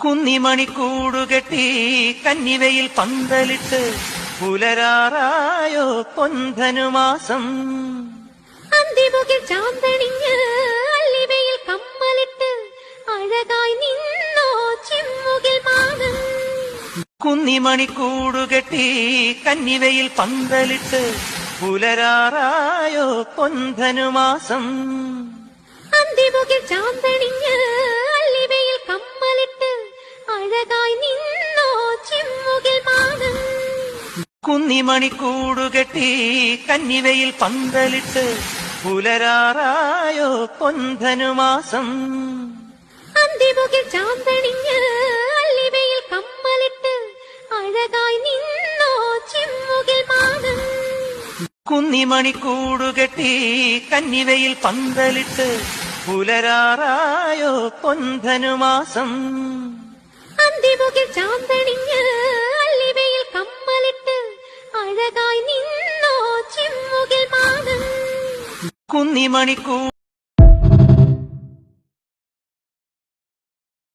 കുന്നിമണിക്കൂടുകെട്ടി കന്നിവയിൽ പന്തലിട്ട് പുലരാറായോ പൊൻധനുമാസം. അന്തിമുകിൽ ചാന്തണിഞ്ഞ് അല്ലിവയിൽ കമ്മലിട്ട് അഴകായി നിന്നോ ചിമ്മുകിൽ മാനം. കുന്നിമണിക്കൂടുകെട്ടി കന്നിവയിൽ പന്തലിട്ട് പുലരാറായോ പൊൻധനുമാസം. അന്തിമുകിൽ ചാന്തണിഞ്ഞ് അല്ലിവയിൽ കമ്മലിട്ട് അഴകായി നിന്നോ ചിമ്മുകിൽ മാനം. കുന്നിമണിക്കൂടുകെട്ടി കന്നിവയിൽ പന്തലിട്ട് പുലരാറായോ പൊൻധനുമാസം. അന്തിമുകിൽ ചാന്തണിഞ്ഞ് അല്ലിവയിൽ കമ്മലിട്ട് അഴകായി നിന്നോ ചിമ്മുകിൽ മാനം. കുന്നിമണിക്കൂടുകെട്ടി കന്നിവയിൽ പന്തലിട്ട് പുലരാറായോ പൊൻധനുമാസം. അന്തിമുകിൽ ചാന്തണിഞ്ഞ് അല്ലിവയിൽ കമ്മലിട്ട് അഴകായി നിന്നോ ചിമ്മുകിൽ മാനം. കുന്നിമണിക്കൂ